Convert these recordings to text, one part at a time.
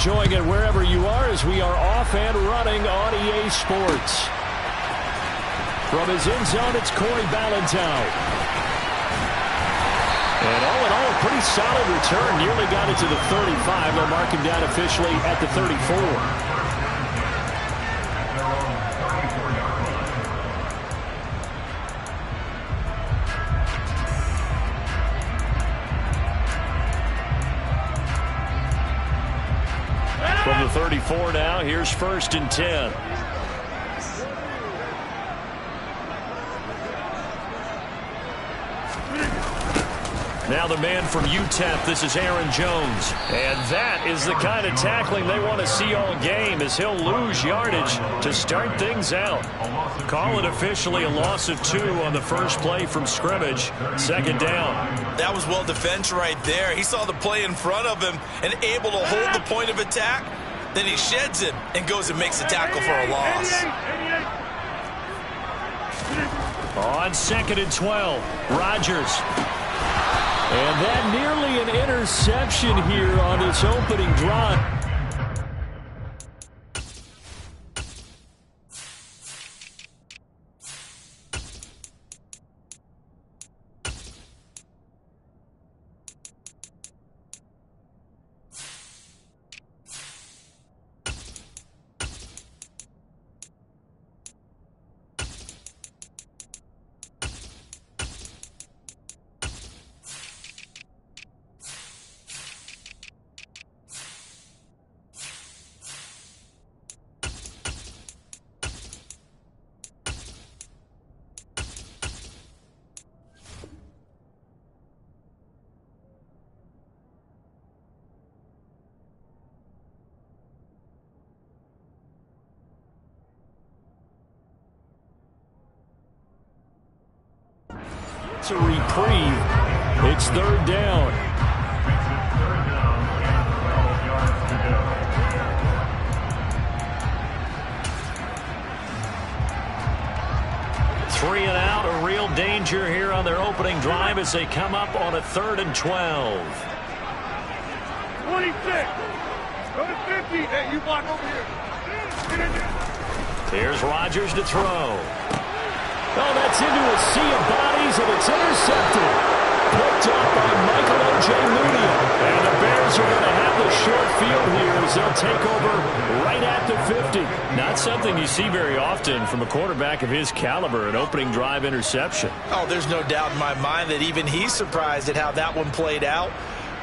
enjoying it wherever you are as we are off and running on EA Sports. From his end zone, it's Corey Ballantyne. And all in all, a pretty solid return. Nearly got it to the 35. They'll mark him down officially at the 34. From the 34 now, here's 1st and 10. Now the man from UTEP, this is Aaron Jones. And that is the kind of tackling they want to see all game as he'll lose yardage to start things out. Call it officially a loss of 2 on the first play from scrimmage. 2nd down. That was well defense right there. He saw the play in front of him and able to hold the point of attack. Then he sheds it and goes and makes a tackle for a loss. On 2nd and 12, Rodgers. And that nearly an interception here on its opening drive. It's a reprieve. It's 3rd down. Three and out, a real danger here on their opening drive as they come up on a 3rd and 12. 26. Go to 50. Hey, you block over here. Here's Rodgers to throw. Oh, that's into a sea of bodies, and it's intercepted. Picked up by Michael Ojemudia. And the Bears are going to have the short field here as they'll take over right at the 50. Not something you see very often from a quarterback of his caliber, an opening drive interception. Oh, there's no doubt in my mind that even he's surprised at how that one played out.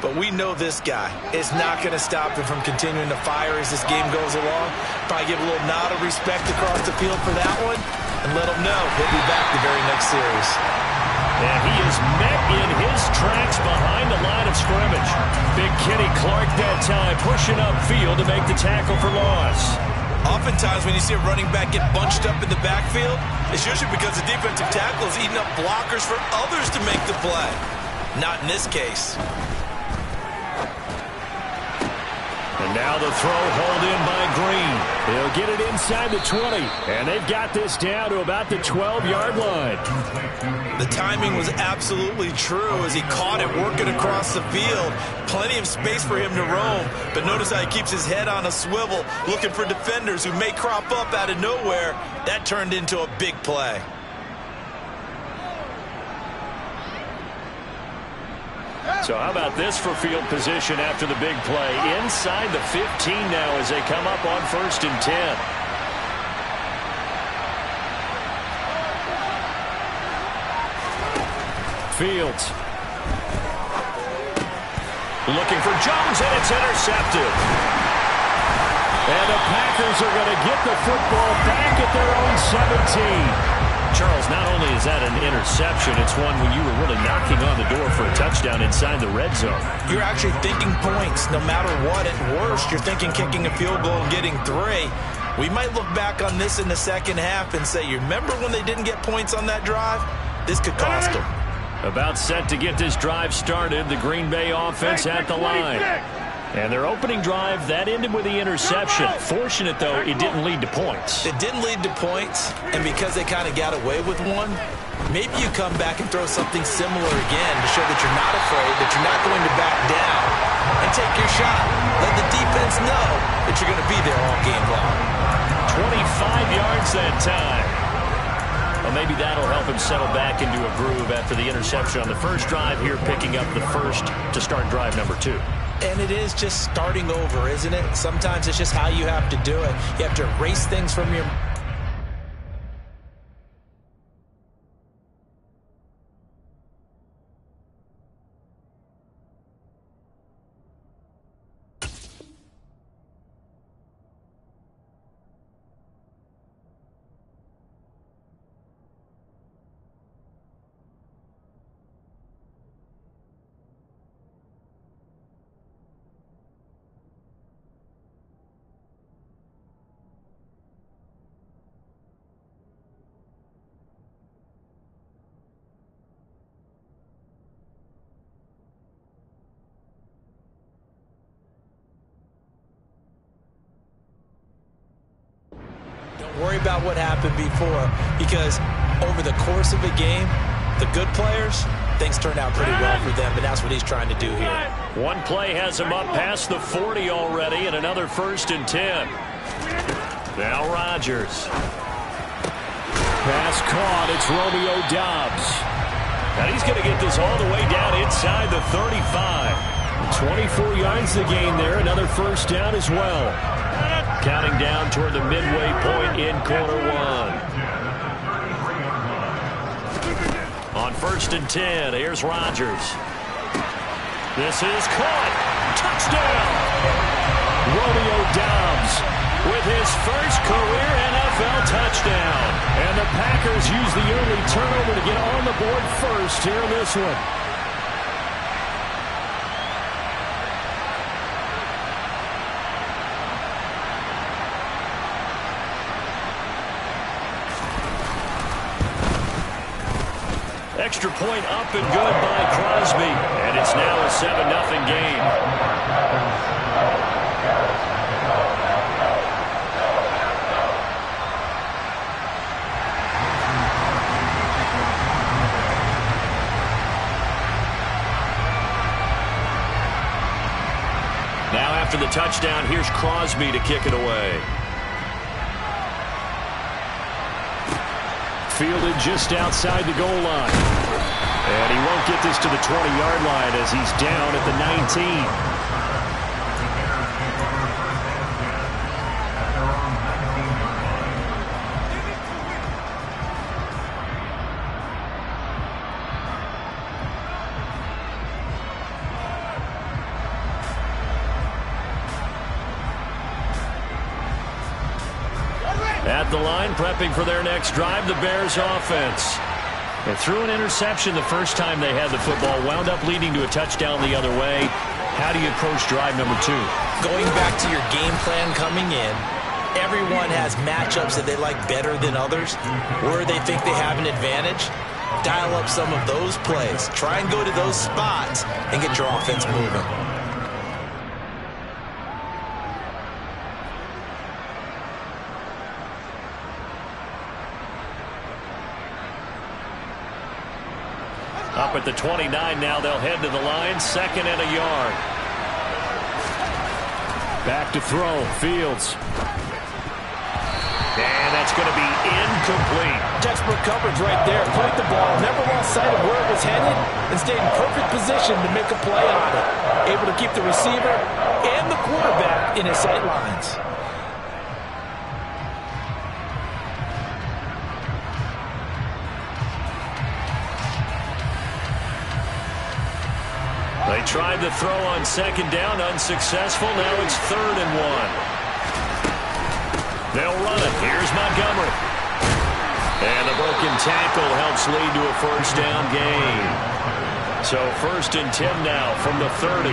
But we know this guy is not going to stop him from continuing to fire as this game goes along. Probably give a little nod of respect across the field for that one. And let him know he'll be back the very next series. And he is met in his tracks behind the line of scrimmage. Big Kenny Clark that time pushing upfield to make the tackle for loss. Oftentimes when you see a running back get bunched up in the backfield, it's usually because the defensive tackle is eating up blockers for others to make the play. Not in this case. And now the throw hauled in by Green. He'll get it inside the 20. And they've got this down to about the 12-yard line. The timing was absolutely true as he caught it working across the field. Plenty of space for him to roam. But notice how he keeps his head on a swivel, looking for defenders who may crop up out of nowhere. That turned into a big play. So how about this for field position after the big play? Inside the 15 now as they come up on 1st and 10. Fields. Looking for Jones, and it's intercepted. And the Packers are going to get the football back at their own 17. Charles, not only is that an interception, it's one when you were really knocking on the door for a touchdown inside the red zone. You're actually thinking points no matter what. At worst, you're thinking kicking a field goal and getting 3. We might look back on this in the second half and say, you remember when they didn't get points on that drive? This could cost them. About set to get this drive started, the Green Bay offense at the line. And their opening drive, that ended with the interception. Fortunate, though, it didn't lead to points. It didn't lead to points, and because they kind of got away with one, maybe you come back and throw something similar again to show that you're not afraid, that you're not going to back down, and take your shot. Let the defense just know that you're going to be there all game long. 25 yards that time. Well, maybe that'll help him settle back into a groove after the interception on the first drive here, picking up the first to start drive number 2. And it is just starting over, isn't it? Sometimes it's just how you have to do it. You have to erase things from your... Don't worry about what happened before, because over the course of a game, the good players, things turned out pretty well for them, and that's what he's trying to do here. One play has him up past the 40 already, and another 1st and 10. Now Rodgers. Pass caught. It's Romeo Doubs. And he's going to get this all the way down inside the 35. 24 yards to gain there. Another 1st down as well. Counting down toward the midway point in quarter 1. On 1st and 10, here's Rodgers. This is caught. Touchdown! Romeo Doubs with his first career NFL touchdown. And the Packers use the early turnover to get on the board first here in this one. Extra point up and good by Crosby. And it's now a 7-0 game. Now after the touchdown, here's Crosby to kick it away. Fielded just outside the goal line. And he won't get this to the 20-yard line as he's down at the 19. At the line, prepping for their next drive, the Bears offense. They threw an interception the first time they had the football, wound up leading to a touchdown the other way. How do you approach drive number 2? Going back to your game plan coming in, everyone has matchups that they like better than others, where they think they have an advantage. Dial up some of those plays. Try and go to those spots and get your offense moving. Up at the 29 now, they'll head to the line, 2nd and a yard. Back to throw, Fields. And that's going to be incomplete. Textbook coverage right there. Played the ball, never lost sight of where it was headed, and stayed in perfect position to make a play on it. Able to keep the receiver and the quarterback in his sight lines. They tried the throw on 2nd down, unsuccessful. Now it's 3rd and 1. They'll run it. Here's Montgomery. And the broken tackle helps lead to a 1st down gain. So 1st and 10 now from the 30.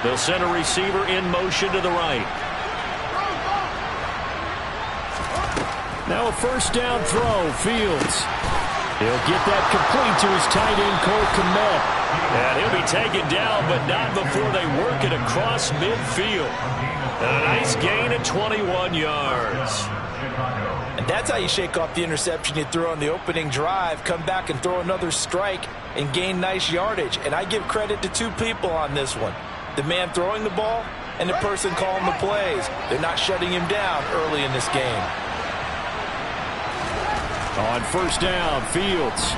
They'll send a receiver in motion to the right. Now a 1st down throw, Fields. He'll get that complete to his tight end, Cole Kmet. And he'll be taken down, but not before they work it across midfield. And a nice gain at 21 yards. And That's how you shake off the interception you threw on the opening drive, come back and throw another strike and gain nice yardage. And I give credit to two people on this one. The man throwing the ball and the person calling the plays. They're not shutting him down early in this game. On first down, Fields.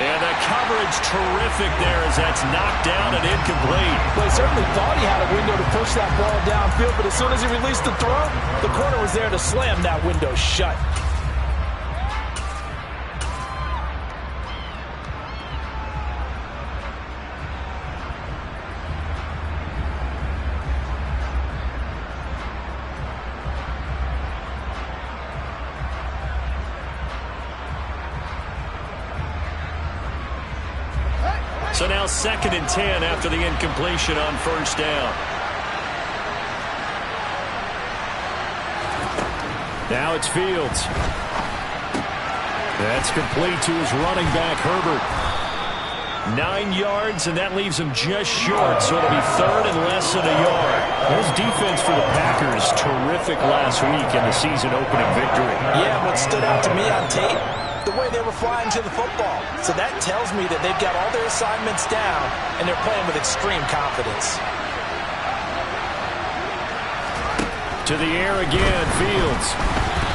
And the coverage terrific there as that's knocked down and incomplete. Well, he certainly thought he had a window to push that ball downfield, but as soon as he released the throw, the corner was there to slam that window shut. So now 2nd and 10 after the incompletion on first down. Now it's Fields. That's complete to his running back, Herbert. 9 yards, and that leaves him just short, so it'll be 3rd and less than a yard. His defense for the Packers, terrific last week in the season-opening victory. Yeah, what stood out to me on tape, the way they were flying to the football. So that tells me that they've got all their assignments down, and they're playing with extreme confidence. To the air again, Fields.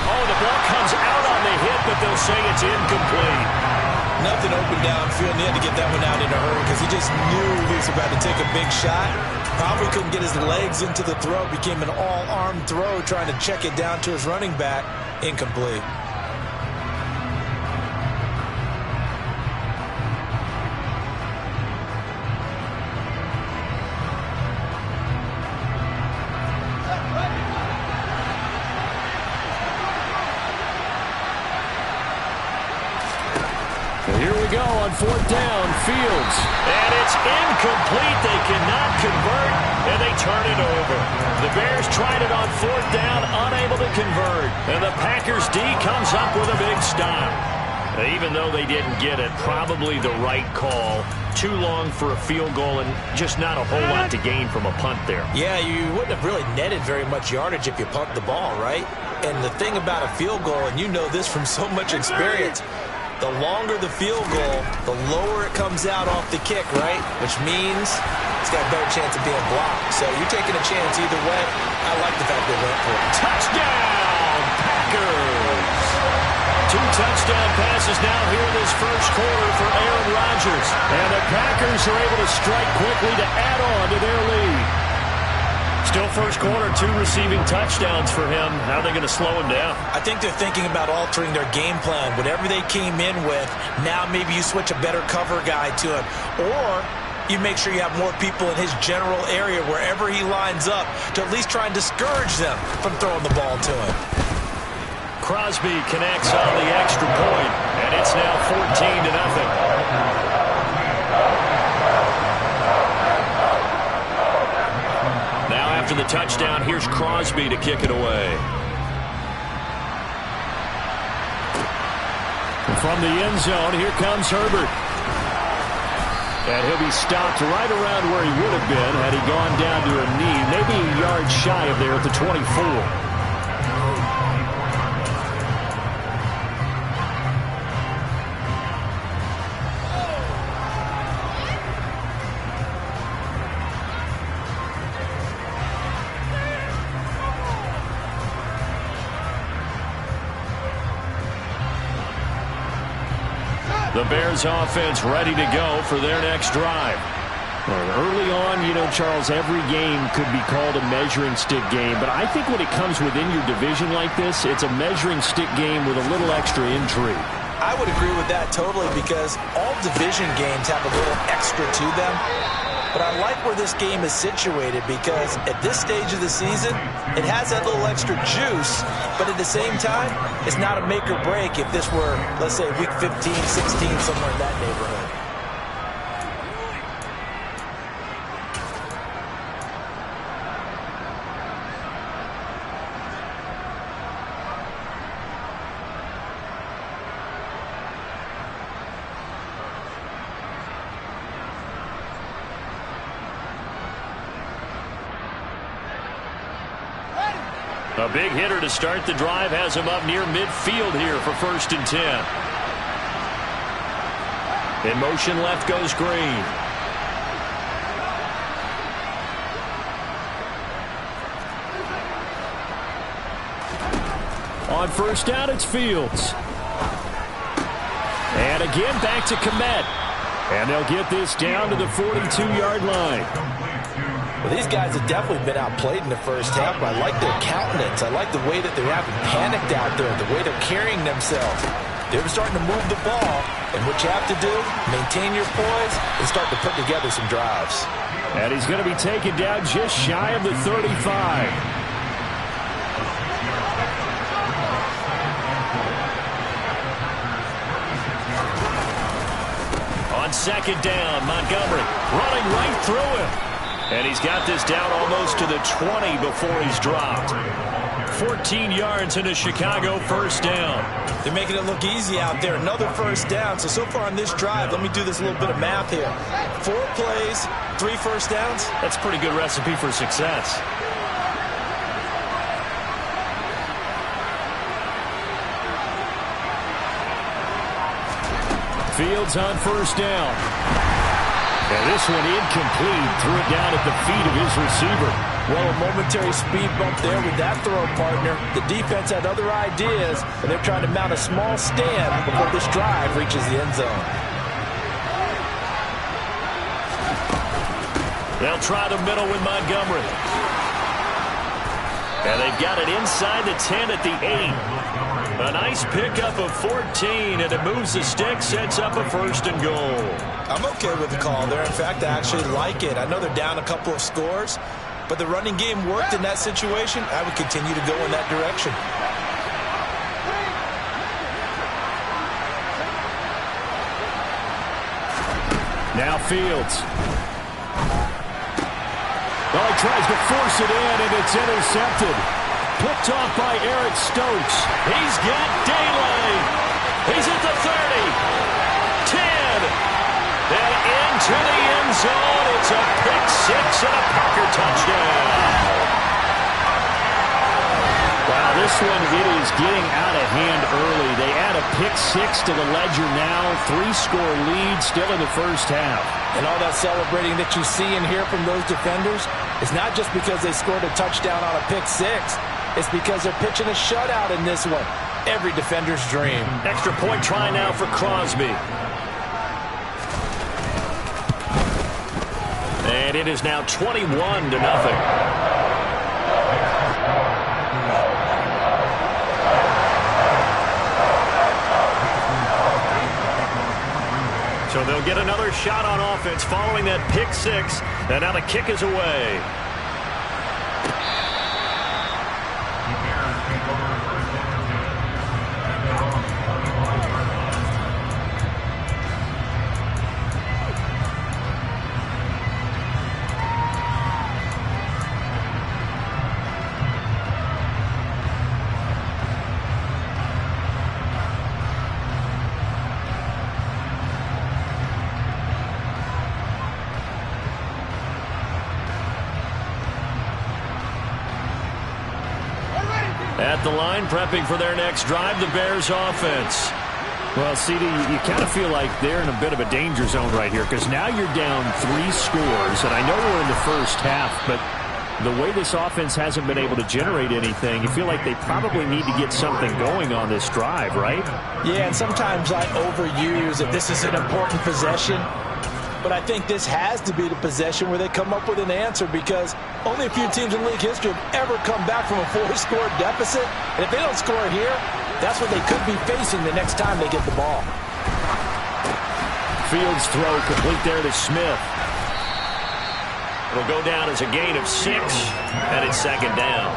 Oh, the ball comes out on the hit, but they'll say it's incomplete. Nothing open downfield, and he had to get that one out in a hurry because he just knew he was about to take a big shot. Probably couldn't get his legs into the throw. Became an all-arm throw, trying to check it down to his running back. Incomplete. Here we go on 4th down, Fields. And it's incomplete. They cannot convert, and they turn it over. The Bears tried it on 4th down, unable to convert. And the Packers D comes up with a big stop. Even though they didn't get it, probably the right call. Too long for a field goal and just not a whole lot to gain from a punt there. Yeah, you wouldn't have really netted very much yardage if you punt the ball, right? And the thing about a field goal, and you know this from so much experience, the longer the field goal, the lower it comes out off the kick, right? Which means it's got a better chance of being blocked. So you're taking a chance either way. I like the fact they went for it. Touchdown, Packers! 2 touchdown passes now here in this first quarter for Aaron Rodgers. And the Packers are able to strike quickly to add on to their lead. Still first quarter, 2 receiving touchdowns for him. How are they going to slow him down? I think they're thinking about altering their game plan. Whatever they came in with, now maybe you switch a better cover guy to him. Or you make sure you have more people in his general area wherever he lines up to at least try and discourage them from throwing the ball to him. Crosby connects on the extra point, and it's now 14-0. After the touchdown, here's Crosby to kick it away. From the end zone, here comes Herbert. And he'll be stopped right around where he would have been had he gone down to a knee, maybe a yard shy of there at the 24. The Bears offense ready to go for their next drive. Early on, you know, Charles, every game could be called a measuring stick game, but I think when it comes within your division like this, it's a measuring stick game with a little extra intrigue. I would agree with that totally because all division games have a little extra to them. But I like where this game is situated because at this stage of the season, it has that little extra juice, but at the same time, it's not a make or break if this were, let's say, week 15, 16, somewhere in that neighborhood. A big hitter to start the drive has him up near midfield here for 1st and 10. In motion left goes Green. On 1st down, it's Fields. And again, back to Komet. And they'll get this down to the 42-yard line. Well, these guys have definitely been outplayed in the first half, but I like their countenance. I like the way that they're having panicked out there, the way they're carrying themselves. They're starting to move the ball, and what you have to do, maintain your poise and start to put together some drives. And he's going to be taken down just shy of the 35. On 2nd down, Montgomery running right through him. And he's got this down almost to the 20 before he's dropped. 14 yards into Chicago 1st down. They're making it look easy out there. Another 1st down. So far on this drive, let me do this little bit of math here. 4 plays, 3 1st downs. That's a pretty good recipe for success. Fields on 1st down. And this one incomplete. Threw it down at the feet of his receiver. Well, a momentary speed bump there with that throw, partner. The defense had other ideas, and they're trying to mount a small stand before this drive reaches the end zone. They'll try the middle with Montgomery. And they've got it inside the 10 at the 8. A nice pickup of 14, and it moves the stick, sets up a 1st and goal. I'm okay with the call there. In fact, I actually like it. I know they're down a couple of scores, but the running game worked in that situation. I would continue to go in that direction. Now Fields. Well, he tries to force it in, and it's intercepted. Picked off by Eric Stokes. He's got daylight. He's at the 30. 10. And into the end zone. It's a pick 6 and a Parker touchdown. Wow, this one, it is getting out of hand early. They add a pick 6 to the ledger now. 3-score lead still in the first half. And all that celebrating that you see and hear from those defenders is not just because they scored a touchdown on a pick 6. It's because they're pitching a shutout in this one. Every defender's dream. Extra point try now for Crosby. And it is now 21-0. So they'll get another shot on offense following that pick 6. And now the kick is away. At the line, prepping for their next drive, the Bears offense. Well, CD, you kind of feel like they're in a bit of a danger zone right here because now you're down 3 scores, and I know we're in the first half, but the way this offense hasn't been able to generate anything, you feel like they probably need to get something going on this drive, right? Yeah, and sometimes I overuse that this is an important possession. But I think this has to be the possession where they come up with an answer because only a few teams in league history have ever come back from a 4-score deficit. And if they don't score here, that's what they could be facing the next time they get the ball. Fields throw complete there to Smith. It'll go down as a gain of 6, and it's 2nd down.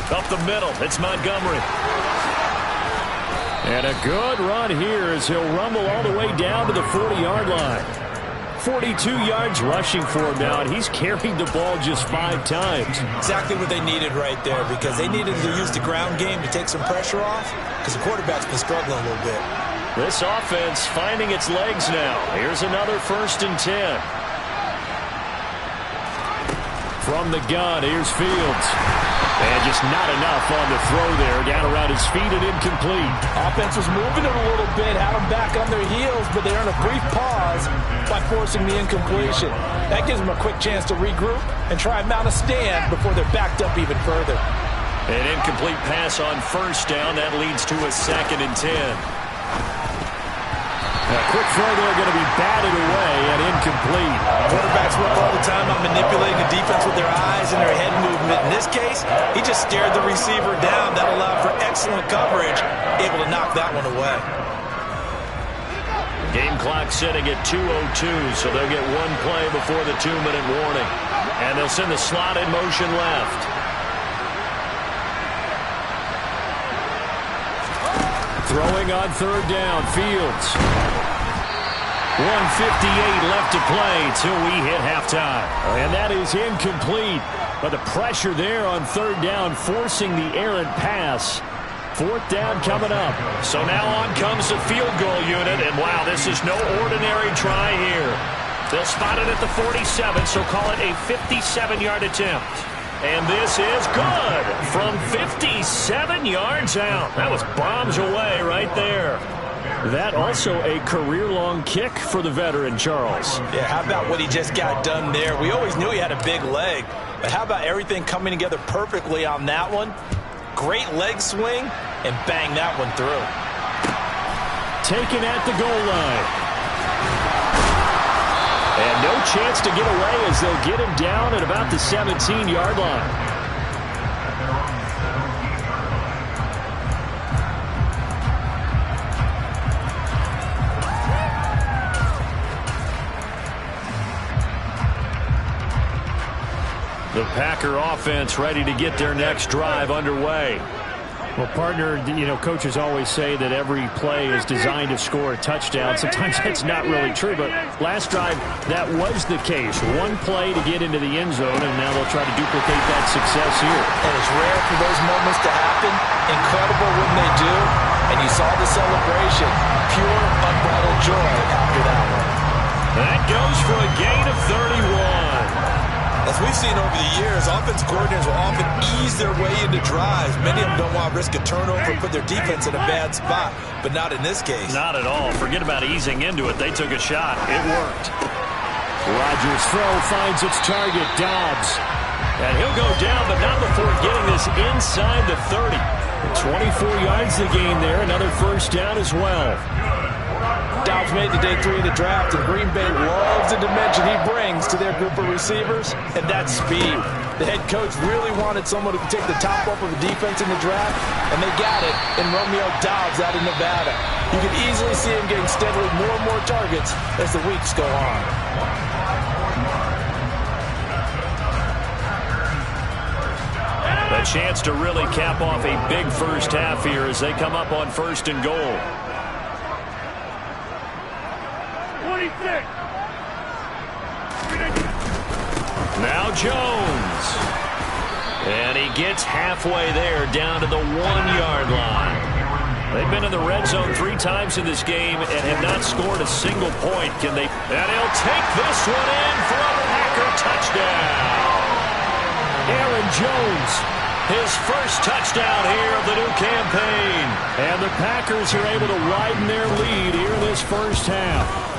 Up the middle, it's Montgomery. And a good run here as he'll rumble all the way down to the 40-yard line. 42 yards rushing for him now, and he's carried the ball just 5 times. Exactly what they needed right there because they needed to use the ground game to take some pressure off because the quarterback's been struggling a little bit. This offense finding its legs now. Here's another 1st and 10. From the gun, here's Fields. And just not enough on the throw there. Down around his feet and incomplete. Offense was moving it a little bit, had them back on their heels, but they earned a brief pause by forcing the incompletion. That gives them a quick chance to regroup and try and mount a stand before they're backed up even further. An incomplete pass on 1st down. That leads to a 2nd and 10. A quick throw there going to be batted away and incomplete. Quarterbacks work all the time on manipulating the defense with their eyes and their head movement. In this case, he just stared the receiver down. That allowed for excellent coverage, able to knock that one away. Game clock sitting at 2:02, so they'll get one play before the 2-minute warning. And they'll send the slot in motion left. Throwing on 3rd down, Fields. 1:58 left to play till we hit halftime. And that is incomplete. But the pressure there on 3rd down, forcing the errant pass. 4th down coming up. So now on comes the field goal unit. And wow, this is no ordinary try here. They'll spot it at the 47, so call it a 57-yard attempt. And this is good from 57 yards out. That was bombs away right there. That also a career-long kick for the veteran, Charles. Yeah, how about what he just got done there? We always knew he had a big leg, but how about everything coming together perfectly on that one? Great leg swing, and bang that one through. Taken at the goal line. And no chance to get away as they'll get him down at about the 17-yard line. The Packer offense ready to get their next drive underway. Well, partner, coaches always say that every play is designed to score a touchdown. Sometimes that's not really true, but last drive, that was the case. One play to get into the end zone, and now they'll try to duplicate that success here. And it's rare for those moments to happen. Incredible when they do. And you saw the celebration. Pure, unbridled joy after that one. That goes for a gain of 31. As we've seen over the years, offensive coordinators will often ease their way into drives. Many of them don't want to risk a turnover and put their defense in a bad spot, but not in this case. Not at all. Forget about easing into it. They took a shot. It worked. Rodgers' throw finds its target, Dobbs. And he'll go down, but not before getting this inside the 30. 24 yards the gain there. Another 1st down as well. Dobbs made the day 3 of the draft, and Green Bay loves the dimension he brings to their group of receivers, and that's speed. The head coach really wanted someone who could take the top off of the defense in the draft, and they got it in Romeo Dobbs out of Nevada. You can easily see him getting steadily more and more targets as the weeks go on. A chance to really cap off a big first half here as they come up on 1st and goal. 26. Now Jones. And he gets halfway there down to the 1-yard line. They've been in the red zone 3 times in this game and have not scored a single point. Can they? And he'll take this one in for a Packer touchdown. Aaron Jones, his first touchdown here of the new campaign. And the Packers are able to widen their lead here in this first half.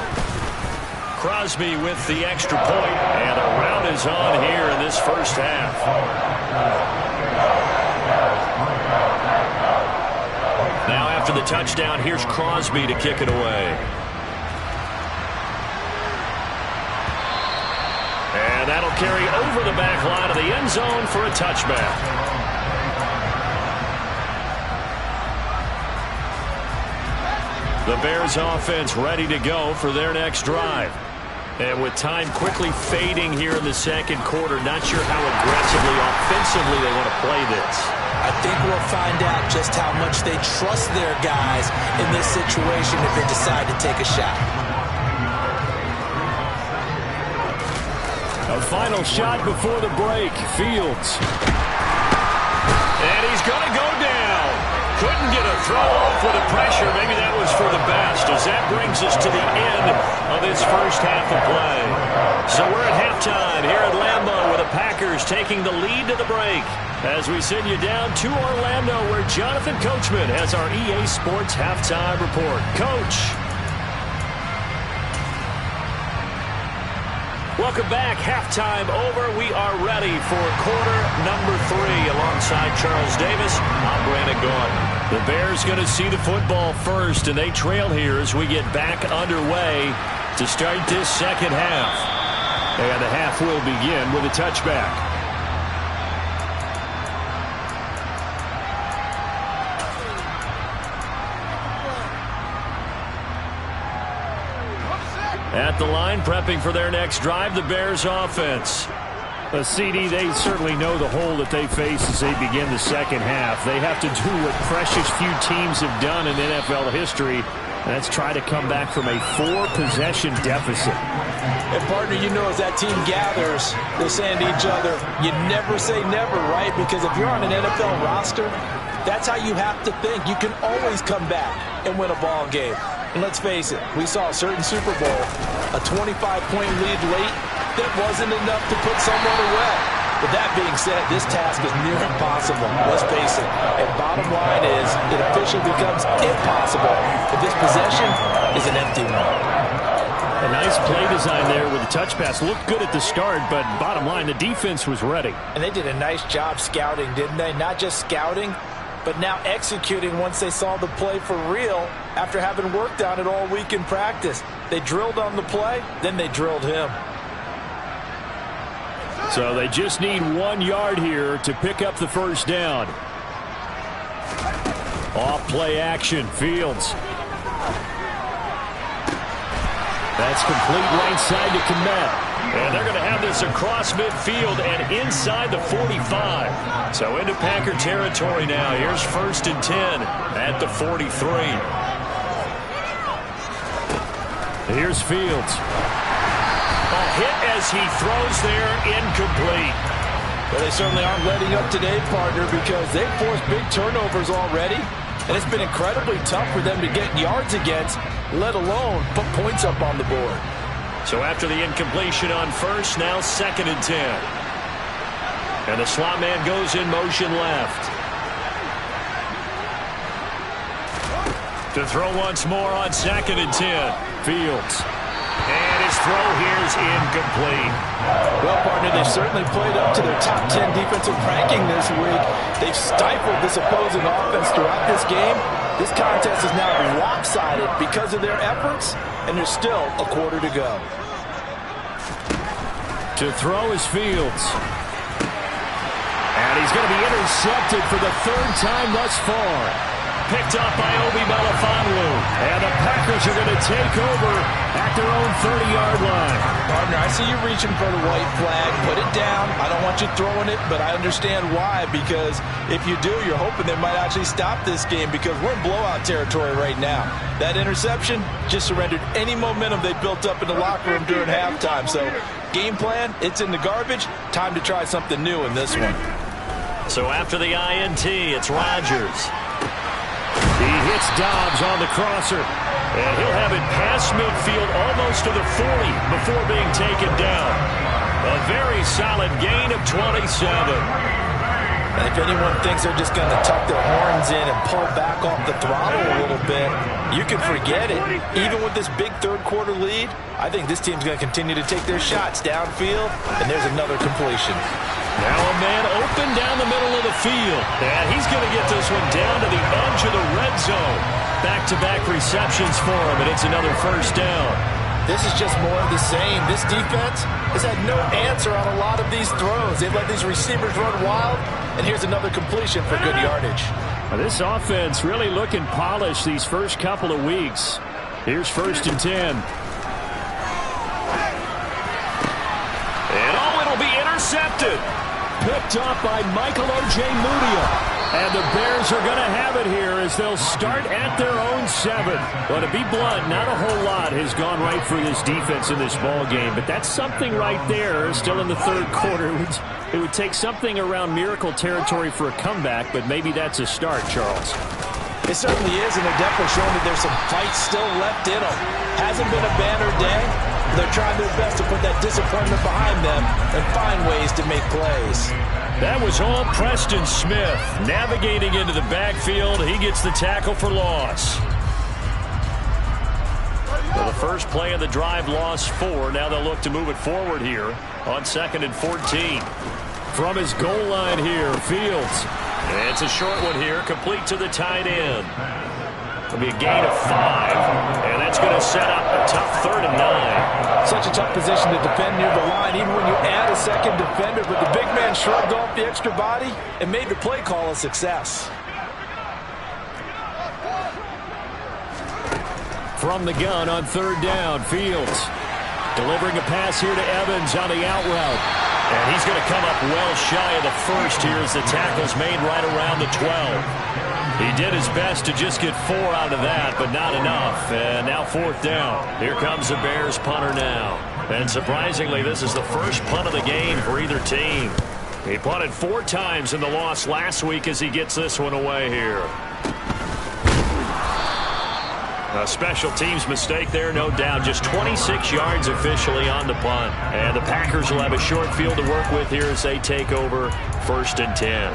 Crosby with the extra point, and a round is on here in this first half. Now after the touchdown, here's Crosby to kick it away. And that'll carry over the back line of the end zone for a touchback. The Bears offense ready to go for their next drive. And with time quickly fading here in the second quarter, not sure how aggressively, offensively they want to play this. I think we'll find out just how much they trust their guys in this situation if they decide to take a shot. A final shot before the break. Fields. And he's going to go down. couldn't get a throw off with the pressure. Maybe that was for the best, as that brings us to the end of this first half of play. So we're at halftime here at Lambeau with the Packers taking the lead to the break. As we send you down to Orlando, where Jonathan Coachman has our EA Sports Halftime Report. Coach. Welcome back. Halftime over. We are ready for quarter number 3. Alongside Charles Davis, I'm Brandon Gaudin. The Bears going to see the football first, and they trail here as we get back underway to start this second half. And the half will begin with a touchback. At the line, prepping for their next drive, the Bears offense. A CD, they certainly know the hole that they face as they begin the second half. They have to do what precious few teams have done in NFL history, and that's try to come back from a 4-possession deficit. And, partner, you know, as that team gathers, they're saying to each other, you never say never, right? Because if you're on an NFL roster, that's how you have to think. You can always come back and win a ball game. And let's face it, we saw a certain Super Bowl, a 25-point lead late, that wasn't enough to put someone away. But that being said, this task is near impossible, let's face it. And bottom line is, it officially becomes impossible if this possession is an empty one. A nice play design there with the touch pass. Looked good at the start, but bottom line, the defense was ready. And they did a nice job scouting, didn't they? Not just scouting, but now executing once they saw the play for real after having worked on it all week in practice. They drilled on the play, then they drilled him. So they just need 1 yard here to pick up the first down. Off play action, Fields. That's complete right side to Kmet. And they're going to have this across midfield and inside the 45. So into Packer territory now. Here's 1st and 10 at the 43. Here's Fields. A hit as he throws there, incomplete. Well, they certainly aren't letting up today, partner, because they've forced big turnovers already. And it's been incredibly tough for them to get yards against, let alone put points up on the board. So after the incompletion on first, now 2nd and 10. And the slot man goes in motion left. To throw once more on 2nd and 10. Fields. And his throw here is incomplete. Well, partner, they've certainly played up to their top 10 defensive ranking this week. They've stifled this opposing offense throughout this game. This contest is now lopsided because of their efforts, and there's still a quarter to go. To throw is Fields. And he's going to be intercepted for the 3rd time thus far. Picked off by Obi Melifonwu. And the Packers are going to take over at their own 30-yard line. Partner, I see you reaching for the white flag. Put it down. I don't want you throwing it, but I understand why. Because if you do, you're hoping they might actually stop this game, because we're in blowout territory right now. That interception just surrendered any momentum they built up in the locker room during halftime. So game plan, it's in the garbage. Time to try something new in this one. So after the INT, it's Rodgers. He hits Dobbs on the crosser, and he'll have it past midfield almost to the 40 before being taken down. A very solid gain of 27. And if anyone thinks they're just going to tuck their horns in and pull back off the throttle a little bit, you can forget it. Even with this big third-quarter lead, I think this team's going to continue to take their shots downfield, and there's another completion. Now a man open down the middle of the field. And he's going to get this one down to the edge of the red zone. Back-to-back receptions for him, and it's another first down. This is just more of the same. This defense has had no answer on a lot of these throws. They've let these receivers run wild, and here's another completion for good yardage. Now this offense really looking polished these first couple of weeks. Here's 1st and 10. And it'll be intercepted. Picked off by Michael O.J. Mudia. And the Bears are going to have it here as they'll start at their own 7. But to be blunt, not a whole lot has gone right for this defense in this ball game. But that's something right there still in the third quarter. It would take something around miracle territory for a comeback, but maybe that's a start, Charles. It certainly is, and they're definitely showing that there's some fight still left in them. Hasn't been a banner day. They're trying their best to put that disappointment behind them and find ways to make plays. That was all Preston Smith. Navigating into the backfield, he gets the tackle for loss. So the first play of the drive lost 4. Now they'll look to move it forward here on 2nd and 14. From his goal line here, Fields. And it's a short one here, complete to the tight end. It'll be a gain of 5, and that's going to set up a tough 3rd and 9. Such a tough position to defend near the line, even when you add a second defender. But the big man shrugged off the extra body and made the play call a success. From the gun on 3rd down, Fields delivering a pass here to Evans on the out route. And he's going to come up well shy of the first here as the tackle's made right around the 12. He did his best to just get 4 out of that, but not enough. And now 4th down. Here comes the Bears punter now. And surprisingly, this is the first punt of the game for either team. He punted 4 times in the loss last week as he gets this one away here. A special teams mistake there, no doubt. Just 26 yards officially on the punt. And the Packers will have a short field to work with here as they take over 1st and 10.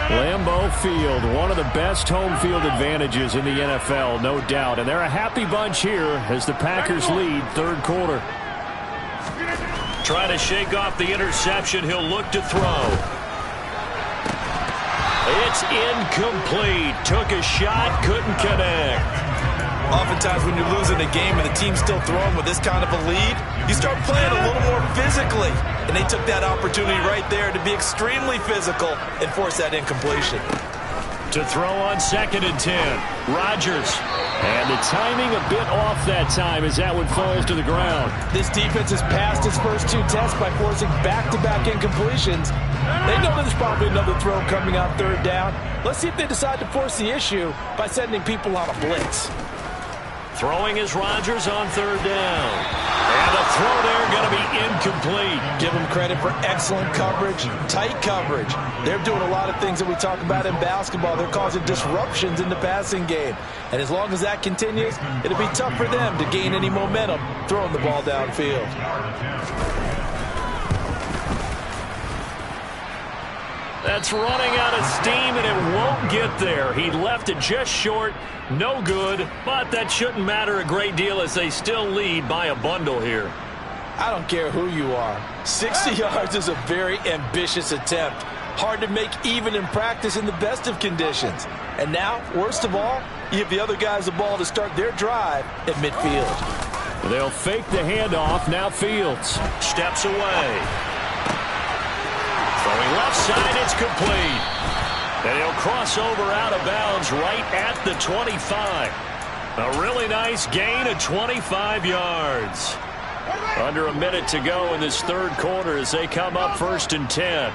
Lambeau Field, one of the best home field advantages in the NFL, no doubt. And they're a happy bunch here as the Packers lead 3rd quarter. Trying to shake off the interception. He'll look to throw. It's incomplete. Took a shot, couldn't connect. Oftentimes when you're losing a game and the team's still throwing with this kind of a lead, you start playing a little more physically. And they took that opportunity right there to be extremely physical and force that incompletion. To throw on 2nd and 10. Rodgers. And the timing a bit off that time as that one falls to the ground. This defense has passed its first 2 tests by forcing back-to-back incompletions. They know there's probably another throw coming on 3rd down. Let's see if they decide to force the issue by sending people on a blitz. Throwing is Rodgers on 3rd down. And the throw there going to be incomplete. Give them credit for excellent coverage, tight coverage. They're doing a lot of things that we talk about in basketball. They're causing disruptions in the passing game. And as long as that continues, it'll be tough for them to gain any momentum throwing the ball downfield. That's running out of steam, and it won't get there. He left it just short. No good, but that shouldn't matter a great deal as they still lead by a bundle here. I don't care who you are. 60 yards is a very ambitious attempt. Hard to make even in practice in the best of conditions. And now, worst of all, you give the other guys the ball to start their drive at midfield. They'll fake the handoff. Now Fields steps away. Throwing left side, it's complete. And he'll cross over out of bounds right at the 25. A really nice gain of 25 yards. Under a minute to go in this 3rd quarter as they come up 1st and 10.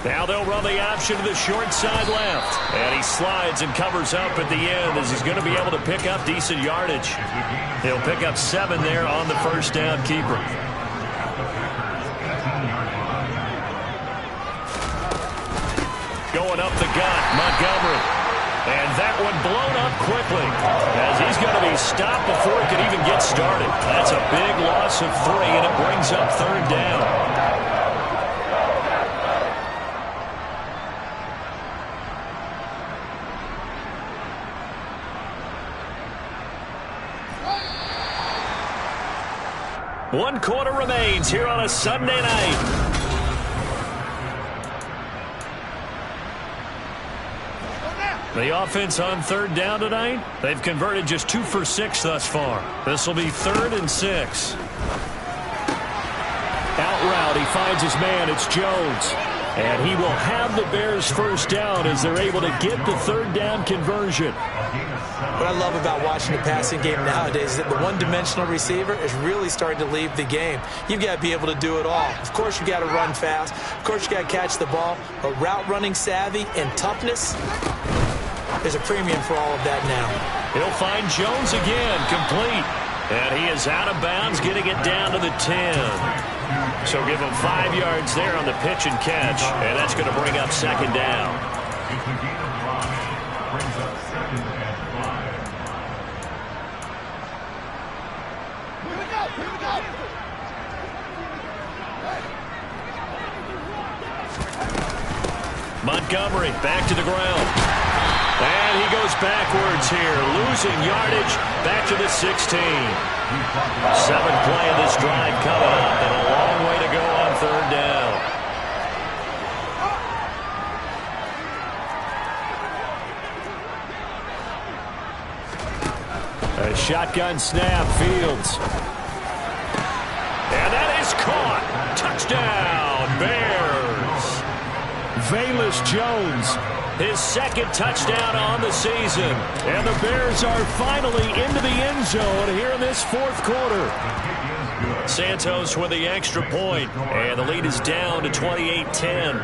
Now they'll run the option to the short side left. And he slides and covers up at the end as he's going to be able to pick up decent yardage. He'll pick up 7 there on the 1st down keeper. Going up the gut, Montgomery. And that one blown up quickly as he's going to be stopped before it could even get started. That's a big loss of 3, and it brings up 3rd down. One quarter remains here on a Sunday night. The offense on 3rd down tonight, they've converted just 2 for 6 thus far. This will be 3rd and 6. Out route, he finds his man. It's Jones. And he will have the Bears first down as they're able to get the third down conversion. What I love about watching the passing game nowadays is that the one-dimensional receiver is really starting to leave the game. You've got to be able to do it all. Of course, you've got to run fast. Of course, you've got to catch the ball. But route running savvy and toughness, there's a premium for all of that now. He'll find Jones again, complete. And he is out of bounds, getting it down to the 10. So give him 5 yards there on the pitch and catch, and that's going to bring up second down. Montgomery back to the ground. And he goes backwards here, losing yardage back to the 16. 7th play of this drive coming up, and a long way to go on third down. A shotgun snap, Fields. And that is caught. Touchdown, Bears. Velus Jones, his 2nd touchdown on the season. And the Bears are finally into the end zone here in this 4th quarter. Santos with the extra point, and the lead is down to 28-10.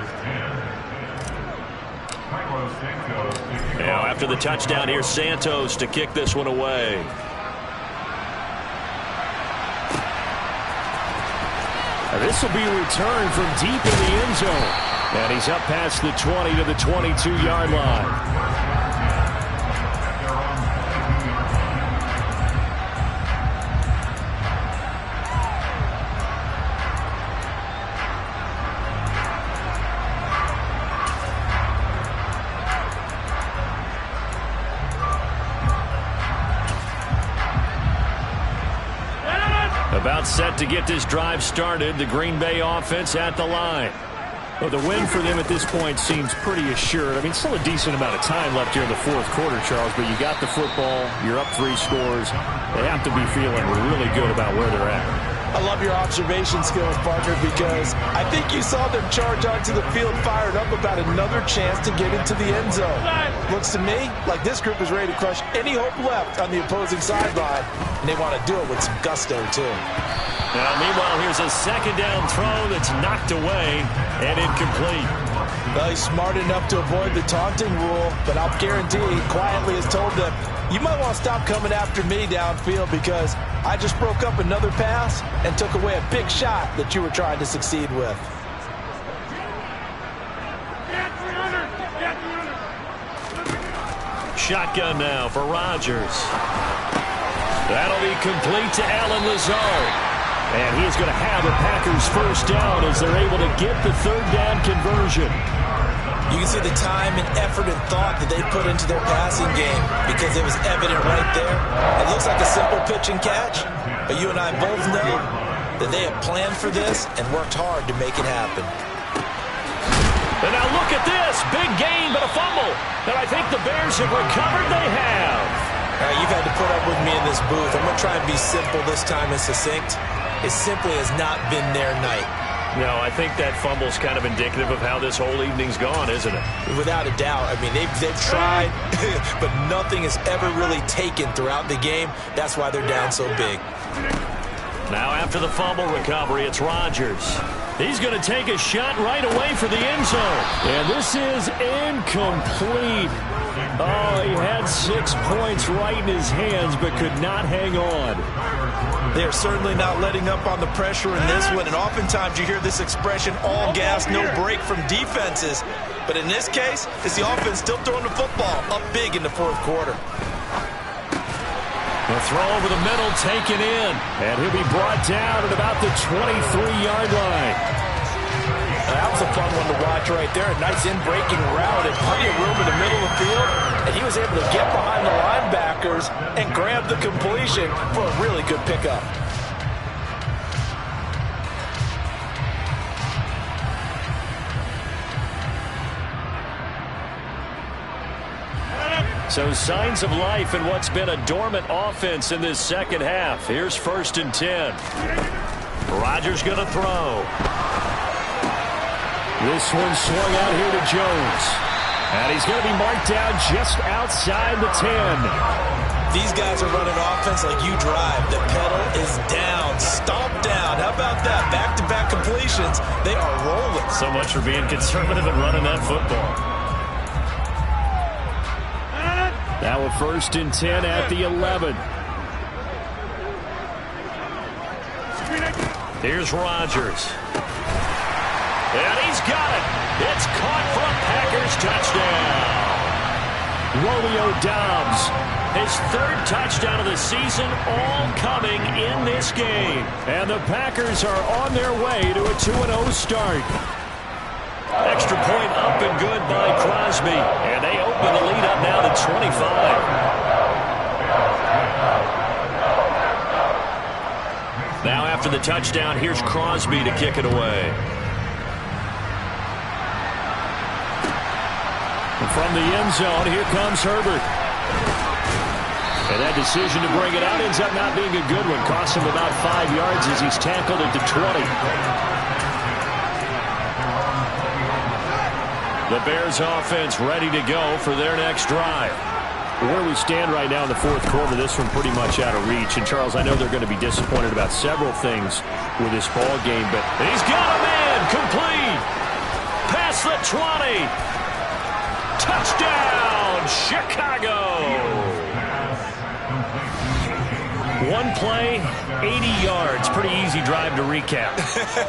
Now after the touchdown, here's Santos to kick this one away. And this will be returned from deep in the end zone. And he's up past the 20 to the 22-yard line. About set to get this drive started, the Green Bay offense at the line. Well, the win for them at this point seems pretty assured. I mean, still a decent amount of time left here in the 4th quarter, Charles, but you got the football, you're up 3 scores. They have to be feeling really good about where they're at. I love your observation skills, partner, because I think you saw them charge onto the field fired up about another chance to get into the end zone. Looks to me like this group is ready to crush any hope left on the opposing sideline, and they want to do it with some gusto, too. Now, meanwhile, here's a 2nd down throw that's knocked away and incomplete. Well, he's smart enough to avoid the taunting rule, but I'll guarantee he quietly has told them, you might want to stop coming after me downfield because I just broke up another pass and took away a big shot that you were trying to succeed with. Shotgun now for Rodgers. That'll be complete to Allen Lazard. And he's going to have the Packers first down as they're able to get the third down conversion. You can see the time and effort and thought that they put into their passing game because it was evident right there. It looks like a simple pitch and catch, but you and I both know that they have planned for this and worked hard to make it happen. And now look at this. Big gain, but a fumble. And I think the Bears have recovered. They have. You've had to put up with me in this booth. I'm going to try and be simple this time and succinct. It simply has not been their night. No, I think that fumble's kind of indicative of how this whole evening's gone, isn't it? Without a doubt. I mean, they've tried, but nothing has ever really taken throughout the game. That's why they're down so big. Now after the fumble recovery, it's Rodgers. He's going to take a shot right away for the end zone. And this is incomplete. Oh, he had 6 points right in his hands, but could not hang on. They're certainly not letting up on the pressure in this one, and oftentimes you hear this expression, all gas, no break from defenses. But in this case, it's the offense still throwing the football up big in the 4th quarter. The throw over the middle taken in, and he'll be brought down at about the 23-yard line. That was a fun one to watch right there. A nice in-breaking route and plenty of room in the middle of the field. And he was able to get behind the linebackers and grab the completion for a really good pickup. So signs of life in what's been a dormant offense in this second half. Here's 1st and 10. Rodgers going to throw. This one swung out here to Jones. And he's going to be marked down just outside the 10. These guys are running offense like you drive. The pedal is down, stomp down. How about that? Back-to-back completions. They are rolling. So much for being conservative and running that football. Now a 1st and 10 at the 11. Here's Rodgers. And he's got it. It's caught for a Packers touchdown. Romeo Doubs, his 3rd touchdown of the season, all coming in this game. And the Packers are on their way to a 2-0 start. Extra point up and good by Crosby. And they open the lead up now to 25. Now after the touchdown, here's Crosby to kick it away. And from the end zone, here comes Herbert. And that decision to bring it out ends up not being a good one. Costs him about 5 yards as he's tackled at the 20. The Bears offense ready to go for their next drive. Where we stand right now in the 4th quarter, this one pretty much out of reach. And, Charles, I know they're going to be disappointed about several things with this ball game, but he's got a man complete. Past the 20. Touchdown, Chicago. One play, 80 yards. Pretty easy drive to recap.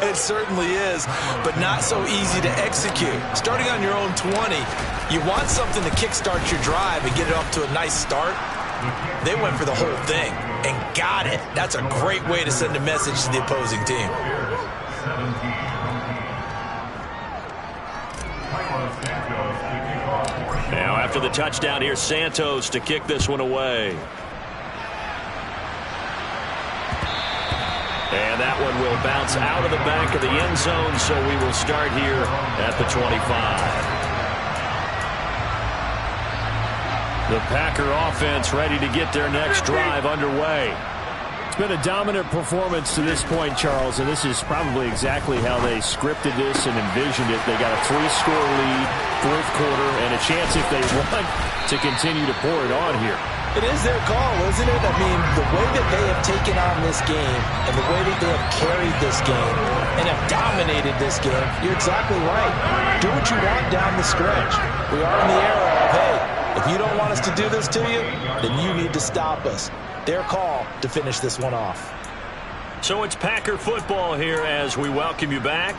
It certainly is, but not so easy to execute. Starting on your own 20, you want something to kickstart your drive and get it off to a nice start. They went for the whole thing and got it. That's a great way to send a message to the opposing team. Now after the touchdown, here's Santos to kick this one away. And that one will bounce out of the back of the end zone, so we will start here at the 25. The Packer offense ready to get their next drive underway. It's been a dominant performance to this point, Charles, and this is probably exactly how they scripted this and envisioned it. They got a 3-score lead, 4th quarter, and a chance if they want to continue to pour it on here. It is their call, isn't it? I mean, the way that they have taken on this game and the way that they have carried this game and have dominated this game, you're exactly right. Do what you want down the stretch. We are in the era of, hey, if you don't want us to do this to you, then you need to stop us. Their call to finish this one off. So it's Packer football here as we welcome you back.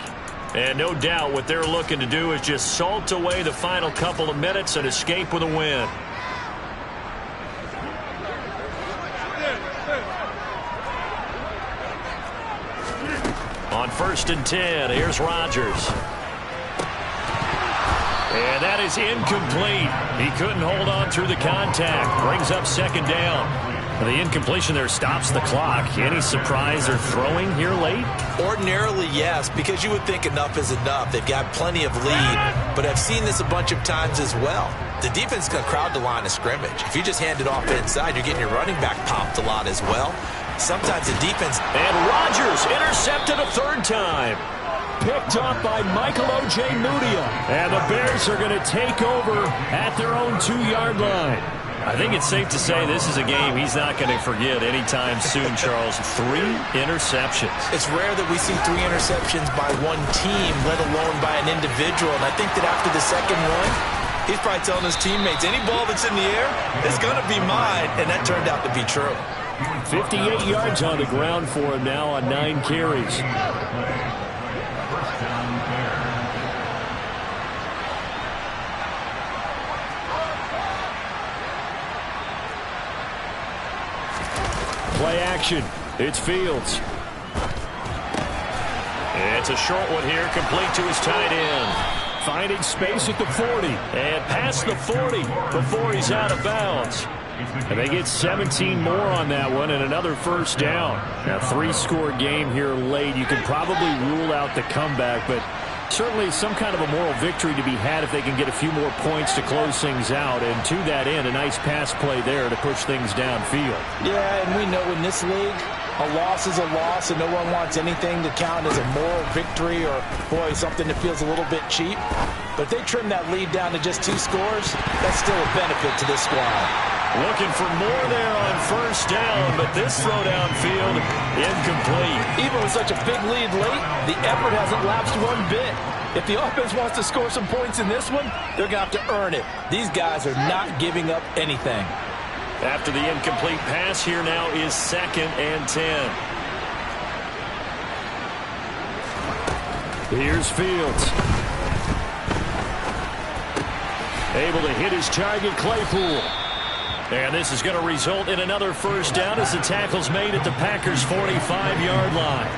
And no doubt what they're looking to do is just salt away the final couple of minutes and escape with a win. On 1st and 10, here's Rodgers. And that is incomplete. He couldn't hold on through the contact. Brings up 2nd down. The incompletion there stops the clock. Any surprise they're throwing here late? Ordinarily, yes, because you would think enough is enough. They've got plenty of lead, but I've seen this a bunch of times as well. The defense is going to crowd the line of scrimmage. If you just hand it off inside, you're getting your running back popped a lot as well. Sometimes the defense... And Rodgers intercepted a 3rd time. Picked off by Michael Ojemudia. And the Bears are going to take over at their own 2-yard line. I think it's safe to say this is a game he's not going to forget anytime soon, Charles. 3 interceptions. It's rare that we see 3 interceptions by one team, let alone by an individual. And I think that after the 2nd one, he's probably telling his teammates, any ball that's in the air is going to be mine. And that turned out to be true. 58 yards on the ground for him now on 9 carries. Play action. It's Fields. It's a short one here, complete to his tight end. Finding space at the 40. And past the 40 before he's out of bounds. And they get 17 more on that one and another 1st down. Now, 3-score game here late. You could probably rule out the comeback, but Certainly some kind of a moral victory to be had if they can get a few more points to close things out. And to that end, a nice pass play there to push things downfield. Yeah, and we know in this league, a loss is a loss, and no one wants anything to count as a moral victory or, boy, something that feels a little bit cheap. But if they trim that lead down to just 2 scores, that's still a benefit to this squad. Looking for more there on first down, but this throw downfield incomplete. Even with such a big lead late, the effort hasn't lapsed one bit. If the offense wants to score some points in this one, they're going to have to earn it. These guys are not giving up anything. After the incomplete pass, here now is 2nd and 10. Here's Fields. Able to hit his target, Claypool. And this is going to result in another first down as the tackle's made at the Packers' 45-yard line.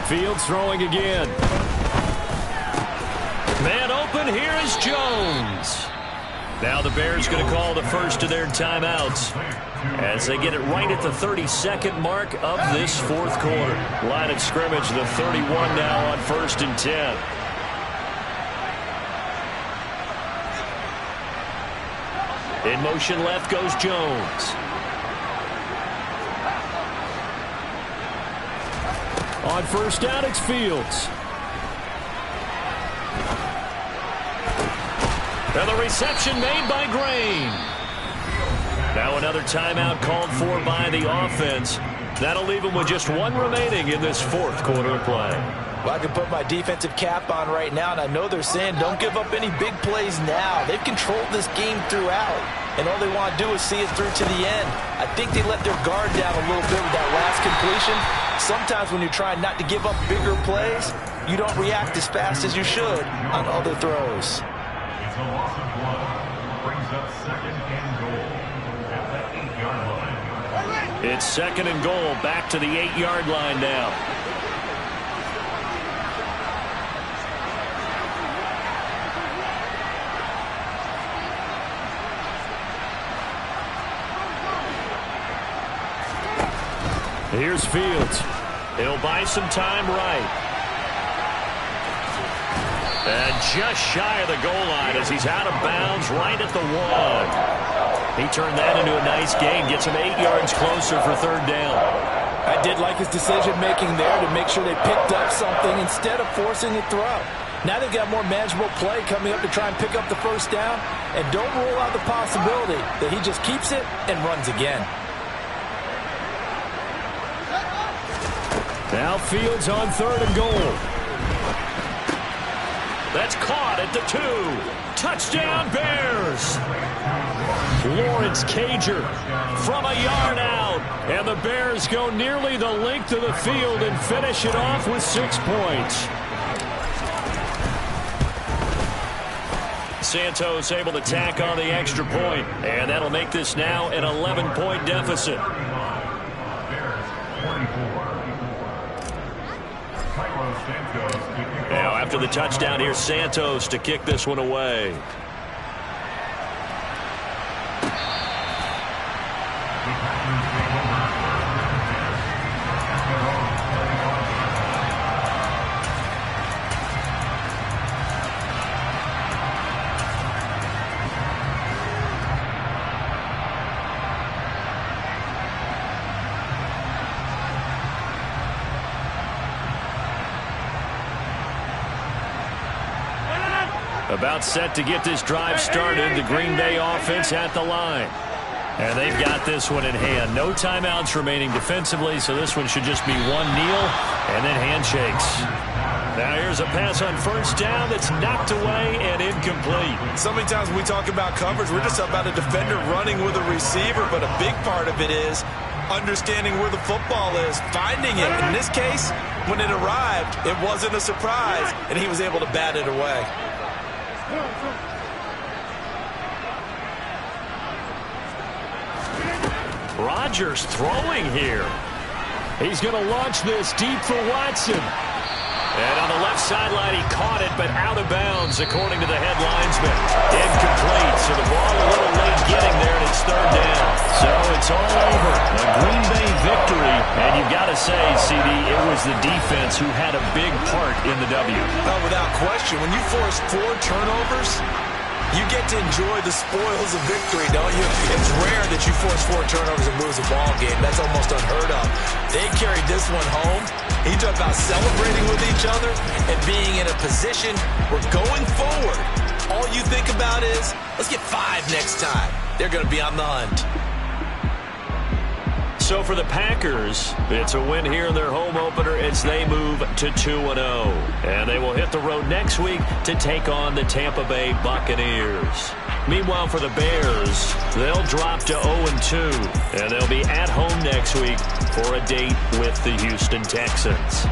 Fields throwing again. Man open, here is Jones. Now the Bears going to call the first of their timeouts as they get it right at the 32nd mark of this 4th quarter. Line of scrimmage, the 31 now on 1st and 10. In motion left goes Jones. On first down, it's Fields. And the reception made by Grain. Now another timeout called for by the offense. That'll leave them with just 1 remaining in this 4th quarter of play. Well, I can put my defensive cap on right now, and I know they're saying don't give up any big plays now. They've controlled this game throughout, and all they want to do is see it through to the end. I think they let their guard down a little bit with that last completion. Sometimes when you're trying not to give up bigger plays, you don't react as fast as you should on other throws. It's a loss of 1. Brings up 2nd and goal at the 8-yard line. It's 2nd and goal, back to the 8-yard line now. Here's Fields. He'll buy some time right. And just shy of the goal line as he's out of bounds right at the 1. He turned that into a nice gain, gets him 8 yards closer for 3rd down. I did like his decision-making there to make sure they picked up something instead of forcing the throw. Now they've got more manageable play coming up to try and pick up the first down, and don't rule out the possibility that he just keeps it and runs again. Now Fields on 3rd and goal. That's caught at the 2. Touchdown Bears. Lawrence Cager from a yard out. And the Bears go nearly the length of the field and finish it off with 6 points. Santos able to tack on the extra point. And that'll make this now an 11-point deficit. Now after the touchdown, here's Santos to kick this one away. About set to get this drive started. The Green Bay offense at the line. And they've got this one in hand. No timeouts remaining defensively, so this one should just be 1 kneel and then handshakes. Now here's a pass on first down that's knocked away and incomplete. So many times when we talk about coverage, we're just about a defender running with a receiver, but a big part of it is understanding where the football is, finding it. In this case, when it arrived, it wasn't a surprise, and he was able to bat it away. Rodgers throwing here. He's going to launch this deep for Watson. And on the left sideline. He caught it, but out of bounds, according to the head linesman. Incomplete, so the ball a little late getting there, and it's third down. So it's all over. A Green Bay victory, and you've got to say, CD, it was the defense who had a big part in the W. Oh, without question. When you force 4 turnovers, you get to enjoy the spoils of victory, don't you? It's rare that you force 4 turnovers and lose a ball game. That's almost unheard of. They carried this one home. He talked about celebrating with each other and being in a position where going forward, all you think about is, let's get 5 next time. They're going to be on the hunt. So for the Packers, it's a win here in their home opener as they move to 2-0. And they will hit the road next week to take on the Tampa Bay Buccaneers. Meanwhile, for the Bears, they'll drop to 0-2. And they'll be at home next week for a date with the Houston Texans.